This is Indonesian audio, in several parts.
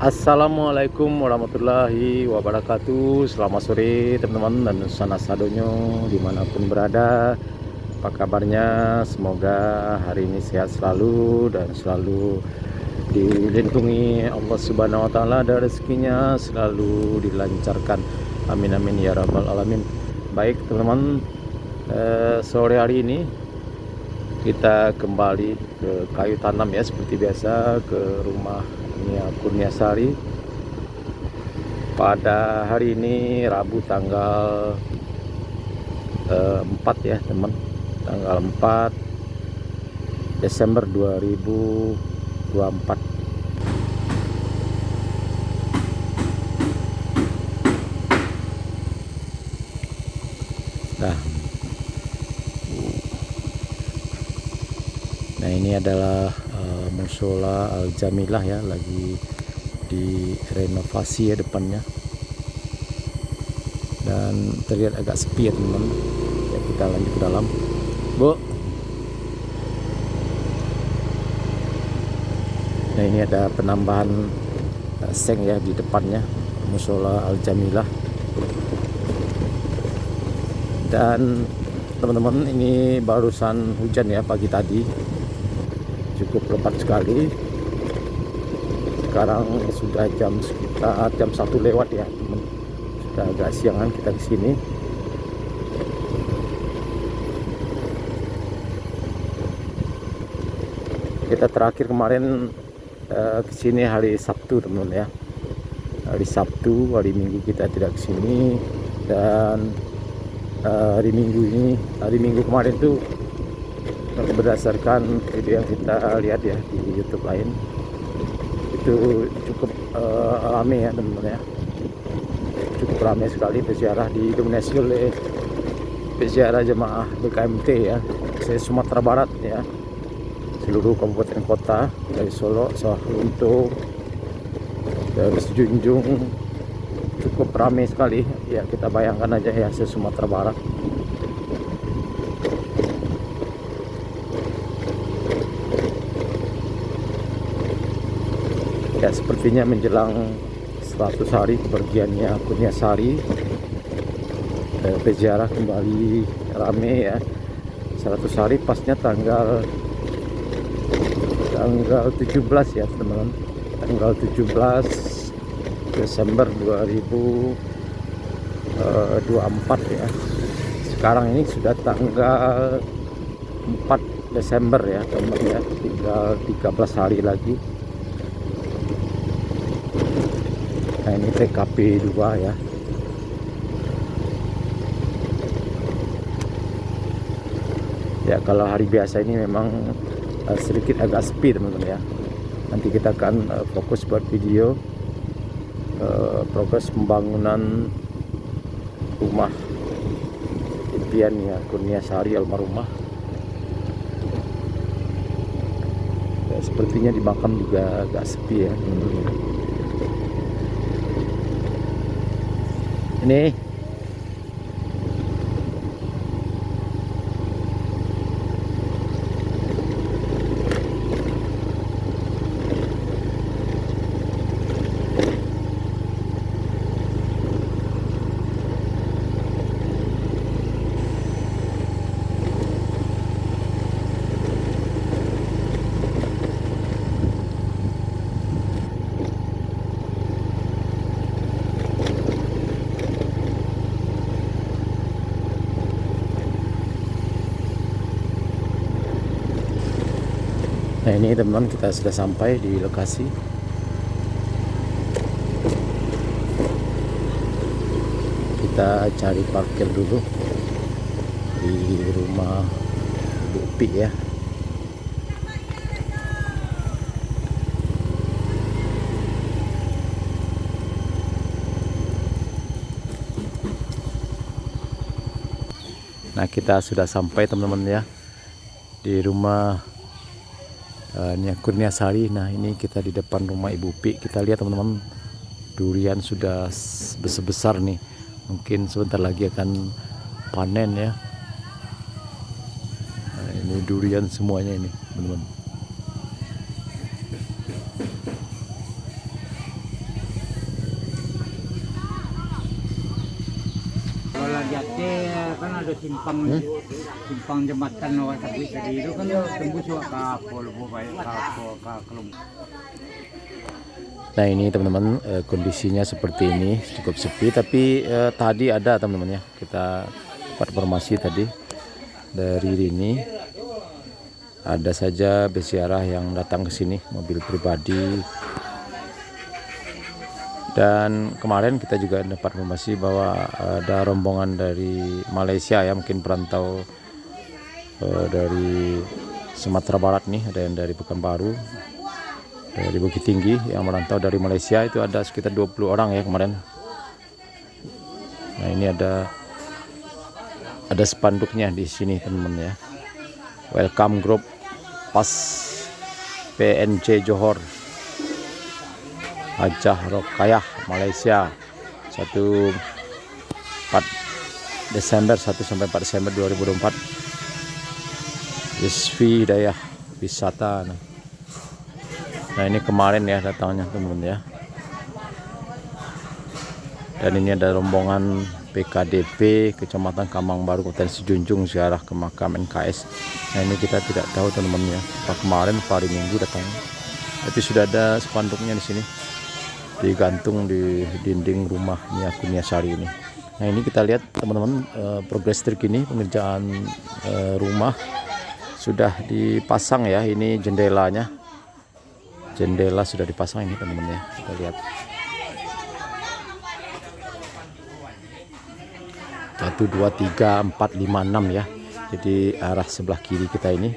Assalamualaikum warahmatullahi wabarakatuh. Selamat sore teman-teman dan sana sadonyo dimanapun berada. Apa kabarnya? Semoga hari ini sehat selalu dan selalu dilindungi Allah Subhanahu Wa Taala, dan rezekinya selalu dilancarkan. Amin amin ya rabbal alamin. Baik teman-teman, sore hari ini kita kembali ke kayu tanam ya, seperti biasa ke rumah Kurniasari. Pada hari ini Rabu tanggal 4 ya teman, tanggal 4 Desember 2024. Nah ini adalah musola Al Jamilah ya, lagi direnovasi ya depannya, dan terlihat agak sepi ya teman-teman. Ya kita lanjut ke dalam, Bu. Nah ini ada penambahan seng ya di depannya musola Al Jamilah. Dan teman-teman, ini barusan hujan ya pagi tadi, cukup lebat sekali. Sekarang sudah sekitar jam 1 lewat ya, sudah agak siangan kita ke sini. Kita terakhir kemarin ke sini hari Sabtu teman-teman ya. Hari Sabtu, hari Minggu kita tidak ke sini, dan hari Minggu kemarin tuh berdasarkan video yang kita lihat ya di YouTube lain, itu cukup ramai ya teman-teman ya, cukup ramai sekali peziarah, didominasi oleh peziarah jemaah BKMT ya, Sumatera Barat ya, seluruh kabupaten kota dari Solo, Sawalunto, dari Sejunjung, cukup ramai sekali ya. Kita bayangkan aja ya, Sumatera Barat. Ya sepertinya menjelang 100 hari kepergiannya Kurniasari, peziarah kembali rame ya. 100 hari pasnya tanggal 17 ya teman-teman, tanggal 17 Desember 2024 ya. Sekarang ini sudah tanggal 4 Desember ya teman-teman ya, tinggal 13 hari lagi. Nah ini TKP 2 ya. Ya kalau hari biasa ini memang sedikit agak sepi teman-teman ya. Nanti kita akan fokus buat video progres pembangunan rumah impian ya Kurniasari almarhumah. Ya, sepertinya di makam juga agak sepi ya teman-teman. Ini nah ini teman-teman, kita sudah sampai di lokasi. Kita cari parkir dulu di rumah Bu Upi ya. Nah kita sudah sampai teman-teman ya di rumah Kurniasari. Nah ini kita di depan rumah Ibu Upi. Kita lihat teman-teman, durian sudah besar-besar nih, mungkin sebentar lagi akan panen ya. Nah, ini durian semuanya ini teman-teman. ada simpang jembatan Nawak Sapi tadi itu kan tembus ke kapal baik ke Kelung. Nah ini teman-teman, kondisinya seperti ini, cukup sepi, tapi tadi ada teman-teman ya, kita dapat informasi tadi dari ini ada saja besiarah yang datang ke sini, mobil pribadi. Dan kemarin kita juga dapat informasi bahwa ada rombongan dari Malaysia ya, mungkin perantau dari Sumatera Barat nih, ada yang dari Pekanbaru, dari Bukit Tinggi yang merantau dari Malaysia, itu ada sekitar 20 orang ya kemarin. Nah ini ada spanduknya di sini teman-teman ya. Welcome Group Pas PNC Johor Hajah Rokayah Malaysia 1 Desember 1 sampai 4 Desember 2024. Isfi Dayah Wisata. Nah ini kemarin ya datangnya teman-teman ya. Dan ini ada rombongan PKDP Kecamatan Kamang Baru Kabupaten Sejunjung ziarah ke makam NKS. Nah ini kita tidak tahu teman-teman ya, apa kemarin hari Minggu datang. Tapi sudah ada spanduknya di sini, digantung di dinding rumah Nia Kurniasari ini. Nah ini kita lihat teman-teman, progres terkini pengerjaan rumah sudah dipasang ya. Ini jendelanya, jendela sudah dipasang ini teman-teman ya, kita lihat. 1, 2, 3, 4, 5, 6 ya. Jadi arah sebelah kiri kita ini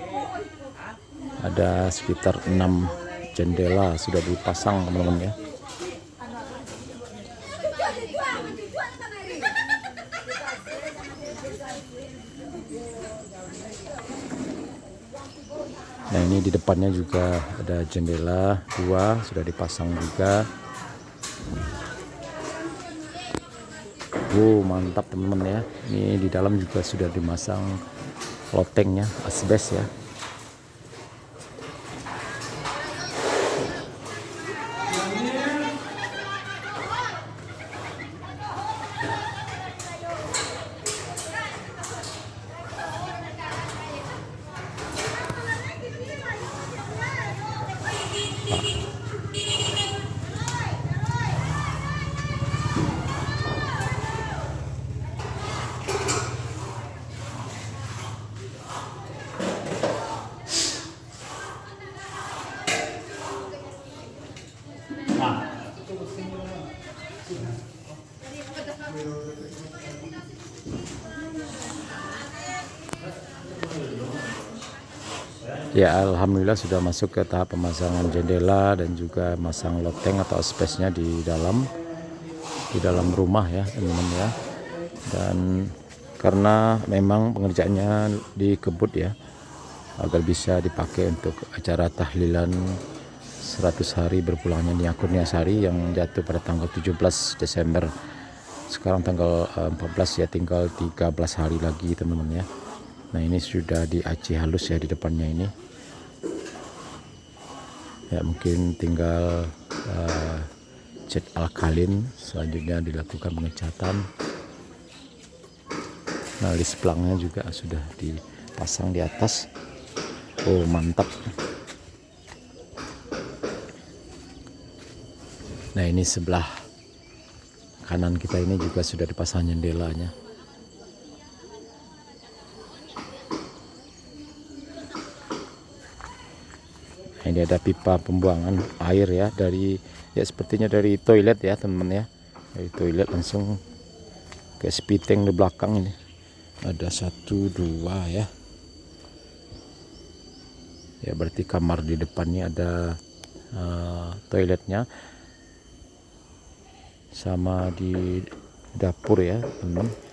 ada sekitar 6 jendela sudah dipasang teman-teman ya. Nah ini di depannya juga ada jendela 2 sudah dipasang juga. Mantap teman-teman ya. Ini di dalam juga sudah dimasang lotengnya, asbes ya. Ya alhamdulillah sudah masuk ke tahap pemasangan jendela dan juga masang loteng atau spesnya di dalam rumah ya teman-teman ya. Dan karena memang pengerjaannya dikebut ya, agar bisa dipakai untuk acara tahlilan 100 hari berpulangnya Nia Kurniasari yang jatuh pada tanggal 17 Desember. Sekarang tanggal 14 ya, tinggal 13 hari lagi teman-teman ya. Nah ini sudah diaci halus ya di depannya ini ya, mungkin tinggal cat alkalin, selanjutnya dilakukan pengecatan. Nah list pelangnya juga sudah dipasang di atas. Mantap. Nah ini sebelah kanan kita ini juga sudah dipasang jendelanya. Ini ada pipa pembuangan air ya, dari ya sepertinya dari toilet ya teman-teman ya. Dari toilet langsung ke spiteng di belakang ini. Ada 1, 2 ya. Ya berarti kamar di depannya ada toiletnya. Sama di dapur ya teman-teman.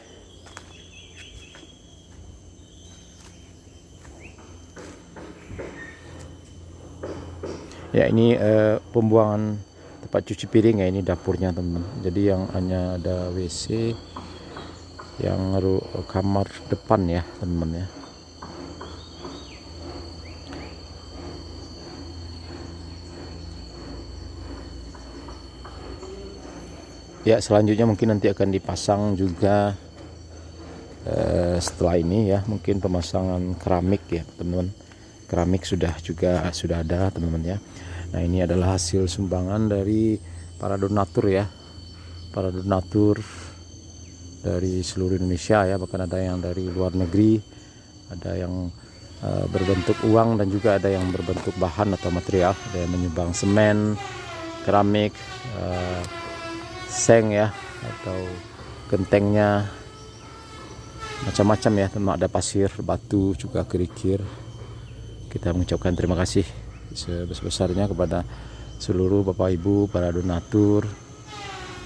Ya ini pembuangan tempat cuci piring ya, ini dapurnya teman-teman. Jadi yang hanya ada WC, yang kamar depan ya teman-teman ya. Ya selanjutnya mungkin nanti akan dipasang juga setelah ini ya mungkin pemasangan keramik ya teman-teman. Keramik sudah ada teman-teman ya. Nah ini adalah hasil sumbangan dari para donatur ya, para donatur dari seluruh Indonesia ya, bahkan ada yang dari luar negeri, ada yang berbentuk uang dan juga ada yang berbentuk bahan atau material. Ada yang menyumbang semen, keramik, seng ya, atau gentengnya, macam-macam ya, termasuk ada pasir, batu, juga kerikil. Kita mengucapkan terima kasih sebesar-besarnya kepada seluruh Bapak Ibu para donatur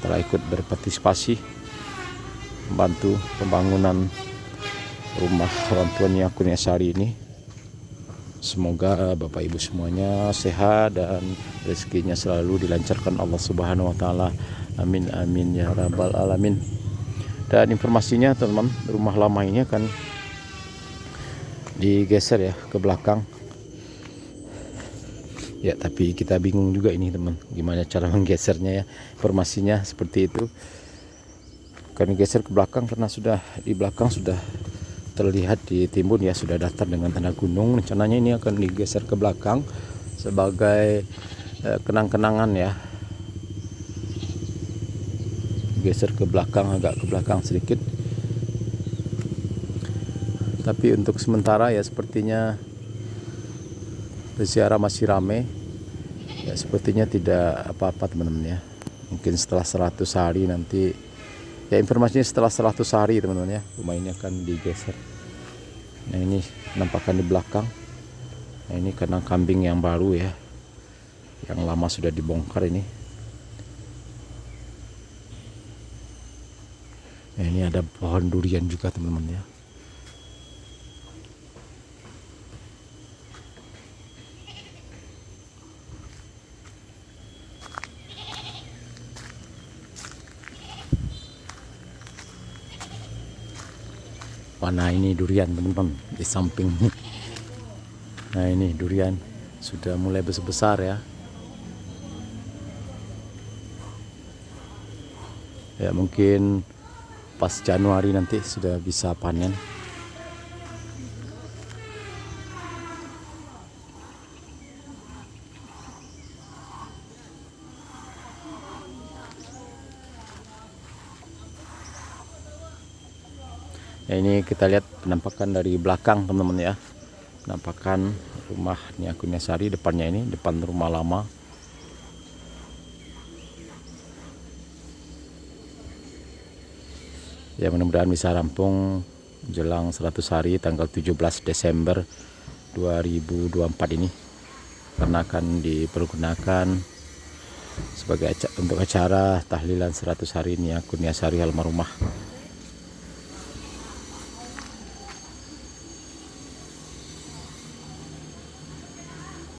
telah ikut berpartisipasi membantu pembangunan rumah orang tua Nia Kurniasari ini. Semoga Bapak Ibu semuanya sehat dan rezekinya selalu dilancarkan Allah Subhanahu wa taala. Amin amin ya rabbal alamin. Dan informasinya teman-teman, rumah lama ini akan digeser ya ke belakang. Ya, tapi kita bingung juga ini teman, gimana cara menggesernya ya. Informasinya seperti itu. Akan digeser ke belakang karena sudah di belakang sudah terlihat di timbun ya, sudah datar dengan tanda gunung. Rencananya ini akan digeser ke belakang sebagai kenang-kenangan ya. Geser ke belakang, agak ke belakang sedikit. Tapi untuk sementara ya sepertinya peziarah masih ramai ya, sepertinya tidak apa-apa teman-teman ya. Mungkin setelah 100 hari nanti ya, informasinya setelah 100 hari teman-teman ya, rumah ini akan digeser. Nah ini penampakan di belakang. Nah ini kandang kambing yang baru ya, yang lama sudah dibongkar ini. Nah, ini ada pohon durian juga teman-teman ya. Nah ini durian teman-teman di samping. Nah ini durian sudah mulai besar-besar ya. Ya mungkin pas Januari nanti sudah bisa panen. Ya, ini kita lihat penampakan dari belakang teman-teman ya. Penampakan rumah Nia Kurniasari depannya ini, depan rumah lama. Ya mudah-mudahan bisa rampung jelang 100 hari tanggal 17 Desember 2024 ini, karena akan dipergunakan sebagai untuk acara tahlilan 100 hari Nia Kurniasari almarhumah.